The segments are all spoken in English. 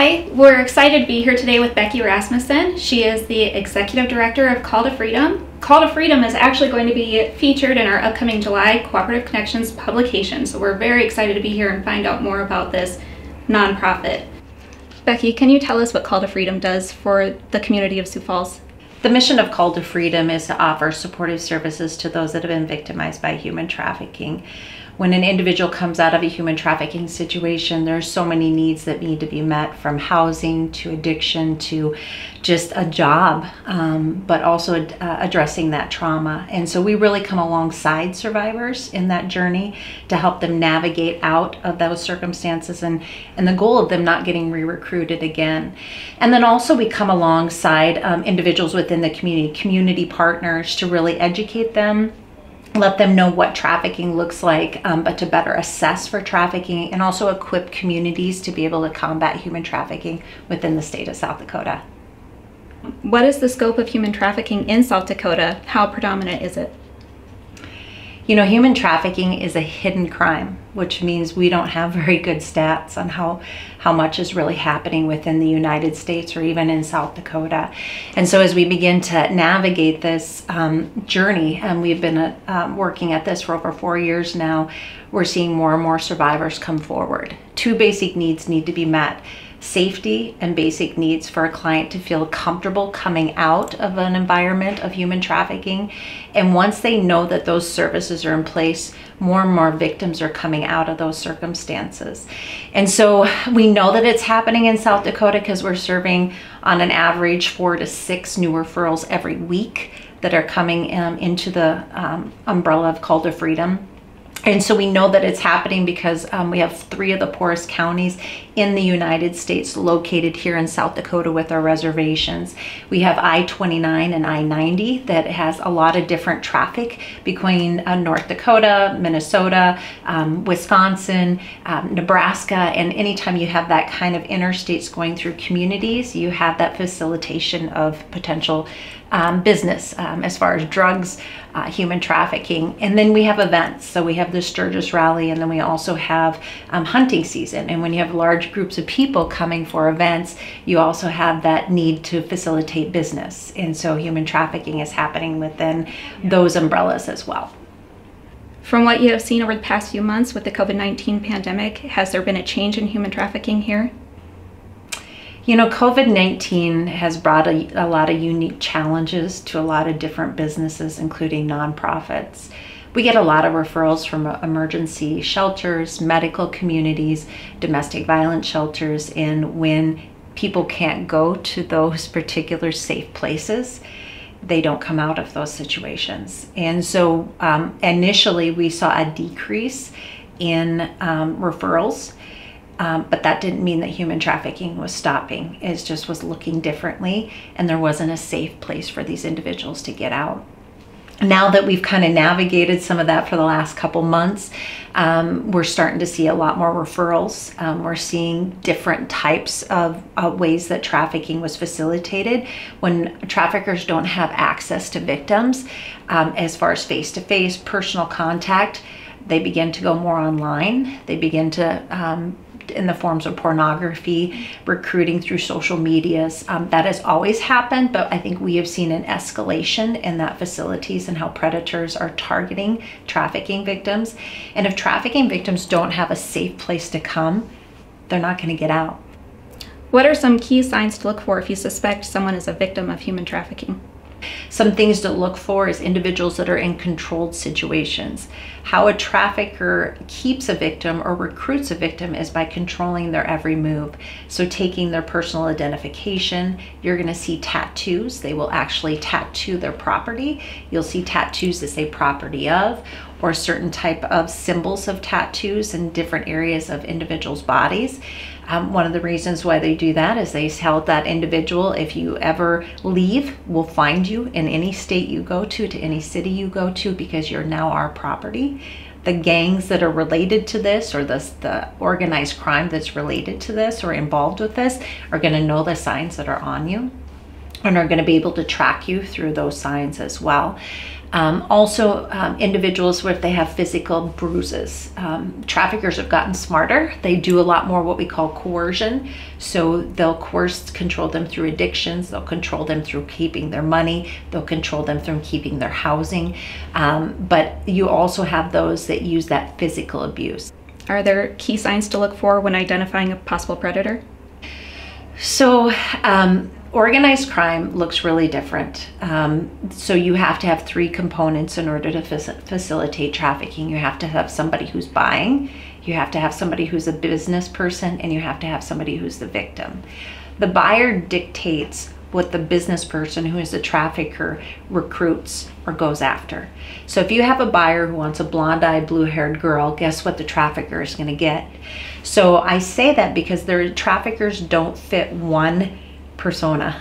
Hi, we're excited to be here today with Becky Rasmussen. She is the Executive Director of Call to Freedom. Call to Freedom is actually going to be featured in our upcoming July Cooperative Connections publication, so we're very excited to be here and find out more about this nonprofit. Becky, can you tell us what Call to Freedom does for the community of Sioux Falls? The mission of Call to Freedom is to offer supportive services to those that have been victimized by human trafficking. When an individual comes out of a human trafficking situation, there are so many needs that need to be met, from housing to addiction to just a job, but also addressing that trauma. And so we really come alongside survivors in that journey to help them navigate out of those circumstances and the goal of them not getting re-recruited again. And then also we come alongside individuals within the community partners to really educate them, let them know what trafficking looks like, but to better assess for trafficking, and also equip communities to be able to combat human trafficking within the state of South Dakota. What is the scope of human trafficking in South Dakota? How predominant is it? You know, human trafficking is a hidden crime, which means we don't have very good stats on how much is really happening within the United States or even in South Dakota. And so as we begin to navigate this journey, and we've been working at this for over 4 years now, we're seeing more and more survivors come forward. Two basic needs need to be met: safety and basic needs for a client to feel comfortable coming out of an environment of human trafficking. And once they know that those services are in place, more and more victims are coming out of those circumstances. And so we know that it's happening in South Dakota because we're serving on an average 4 to 6 new referrals every week that are coming into the umbrella of Call to Freedom. And so we know that it's happening because we have 3 of the poorest counties in the United States located here in South Dakota with our reservations. We have I-29 and I-90 that has a lot of different traffic between North Dakota, Minnesota, Wisconsin, Nebraska, and anytime you have that kind of interstates going through communities, you have that facilitation of potential business as far as drugs, human trafficking. And then we have events. So we have the Sturgis Rally, and then we also have hunting season. And when you have large groups of people coming for events, you also have that need to facilitate business. And so human trafficking is happening within those umbrellas as well. From what you have seen over the past few months with the COVID-19 pandemic, has there been a change in human trafficking here? You know, COVID-19 has brought a lot of unique challenges to a lot of different businesses, including nonprofits. We get a lot of referrals from emergency shelters, medical communities, domestic violence shelters, and when people can't go to those particular safe places, they don't come out of those situations. And so initially we saw a decrease in referrals. But that didn't mean that human trafficking was stopping. It just was looking differently, and there wasn't a safe place for these individuals to get out. Now that we've kind of navigated some of that for the last couple months, we're starting to see a lot more referrals. We're seeing different types of ways that trafficking was facilitated. When traffickers don't have access to victims, as far as face-to-face personal contact, they begin to go more online. They begin to in the forms of pornography, recruiting through social medias. That has always happened, but I think we have seen an escalation in that facilities and how predators are targeting trafficking victims. And if trafficking victims don't have a safe place to come, they're not going to get out. What are some key signs to look for if you suspect someone is a victim of human trafficking? Some things to look for is individuals that are in controlled situations. How a trafficker keeps a victim or recruits a victim is by controlling their every move. So taking their personal identification, you're going to see tattoos. They will actually tattoo their property. You'll see tattoos that say property of, or certain type of symbols of tattoos in different areas of individuals' bodies. One of the reasons why they do that is they tell that individual, if you ever leave, we'll find you in any state you go to any city you go to, because you're now our property. The gangs that are related to this, or the organized crime that's related to this or involved with this, are going to know the signs that are on you and are going to be able to track you through those signs as well. Also, individuals where if they have physical bruises. Traffickers have gotten smarter. They do a lot more what we call coercion. So they'll control them through addictions. They'll control them through keeping their money. They'll control them through keeping their housing. But you also have those that use that physical abuse. Are there key signs to look for when identifying a possible predator? So, organized crime looks really different. So you have to have three components in order to facilitate trafficking. You have to have somebody who's buying, you have to have somebody who's a business person, and you have to have somebody who's the victim. The buyer dictates what the business person who is the trafficker recruits or goes after. So if you have a buyer who wants a blonde-eyed, blue-haired girl, guess what the trafficker is going to get? So I say that because traffickers don't fit one persona.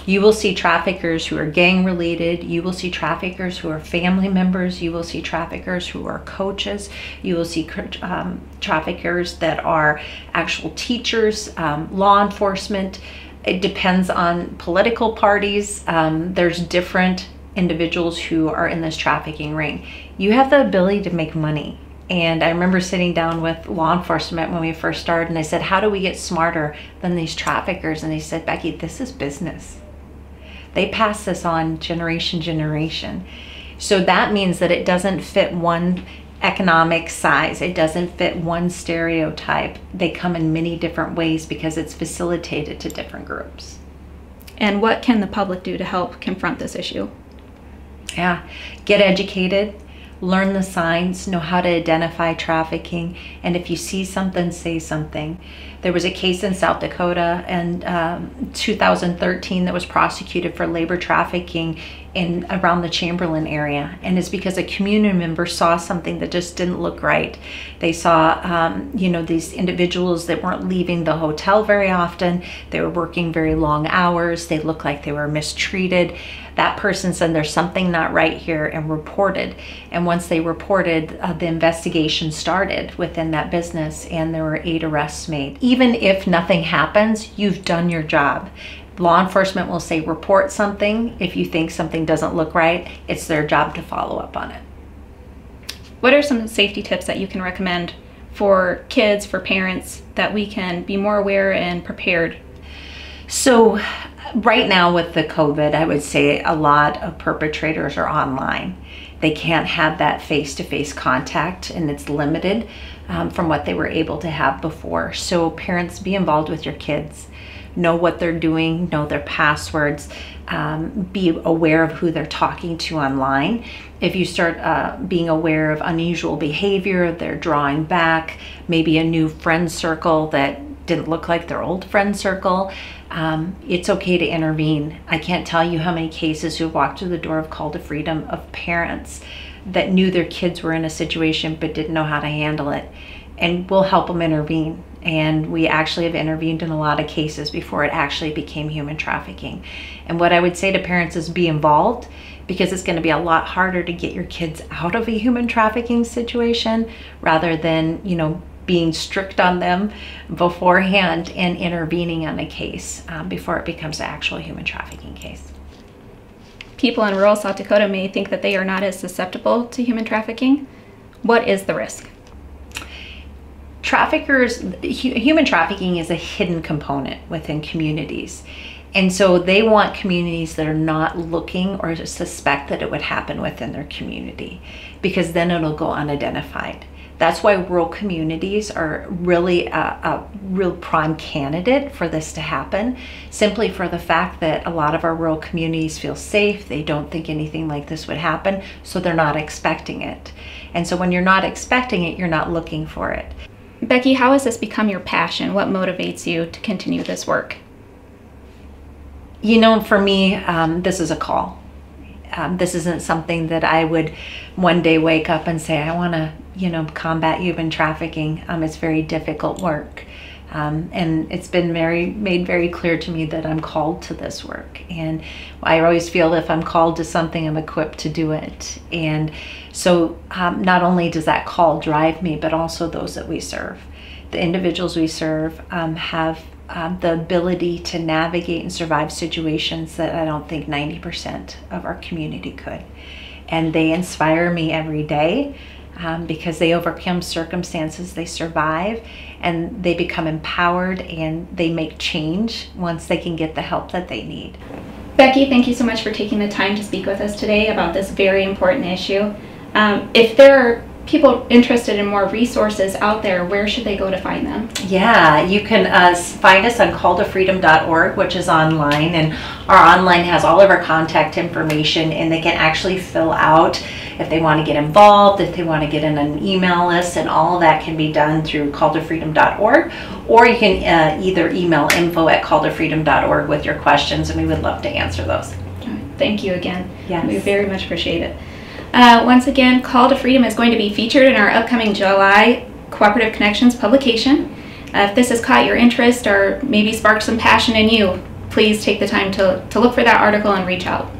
You will see traffickers who are gang related. You will see traffickers who are family members. You will see traffickers who are coaches. You will see traffickers that are actual teachers, law enforcement. It depends on political parties. There's different individuals who are in this trafficking ring. You have the ability to make money. And I remember sitting down with law enforcement when we first started, and I said, how do we get smarter than these traffickers? And they said, Becky, this is business. They pass this on generation. So that means that it doesn't fit one economic size. It doesn't fit one stereotype. They come in many different ways because it's facilitated to different groups. And what can the public do to help confront this issue? Yeah, get educated. Learn the signs, know how to identify trafficking, and if you see something, say something. There was a case in South Dakota in 2013 that was prosecuted for labor trafficking around the Chamberlain area, and it's because a community member saw something that just didn't look right. They saw, these individuals that weren't leaving the hotel very often. They were working very long hours. They looked like they were mistreated. That person said there's something not right here and reported. And once they reported, the investigation started within that business, and there were 8 arrests made. Even if nothing happens, you've done your job. Law enforcement will say report something. If you think something doesn't look right, it's their job to follow up on it. What are some safety tips that you can recommend for kids, for parents, that we can be more aware and prepared? So right now with the COVID, I would say a lot of perpetrators are online. They can't have that face-to-face contact, and it's limited from what they were able to have before. So parents, be involved with your kids. Know what they're doing, know their passwords, be aware of who they're talking to online. If you start being aware of unusual behavior, they're drawing back, maybe a new friend circle that didn't look like their old friend circle, it's okay to intervene. I can't tell you how many cases who walked through the door of Call to Freedom of parents that knew their kids were in a situation but didn't know how to handle it. And we'll help them intervene. And we actually have intervened in a lot of cases before it actually became human trafficking. And what I would say to parents is be involved, because it's going to be a lot harder to get your kids out of a human trafficking situation rather than, being strict on them beforehand and intervening on a case before it becomes an actual human trafficking case. People in rural South Dakota may think that they are not as susceptible to human trafficking. What is the risk? Human trafficking is a hidden component within communities. And so they want communities that are not looking or suspect that it would happen within their community, because then it'll go unidentified. That's why rural communities are really a real prime candidate for this to happen, simply for the fact that a lot of our rural communities feel safe. They don't think anything like this would happen, so they're not expecting it. And so when you're not expecting it, you're not looking for it. Becky, how has this become your passion? What motivates you to continue this work? For me, this is a call. This isn't something that I would one day wake up and say, I want to, combat human trafficking. It's very difficult work. And it's been made very clear to me that I'm called to this work. And I always feel if I'm called to something, I'm equipped to do it. And so not only does that call drive me, but also those that we serve. The individuals we serve have the ability to navigate and survive situations that I don't think 90% of our community could. and they inspire me every day. Because they overcome circumstances, they survive, and they become empowered, and they make change once they can get the help that they need. Becky, thank you so much for taking the time to speak with us today about this very important issue. If there are people interested in more resources out there, where should they go to find them? Yeah, you can find us on calltofreedom.org, which is online, and our online has all of our contact information, and they can actually fill out if they want to get involved, if they want to get in an email list, and all of that can be done through calltofreedom.org, or you can either email info@calltofreedom.org with your questions, and we would love to answer those. Thank you again. Yes. We very much appreciate it. Once again, Call to Freedom is going to be featured in our upcoming July Cooperative Connections publication. If this has caught your interest or maybe sparked some passion in you, please take the time to look for that article and reach out.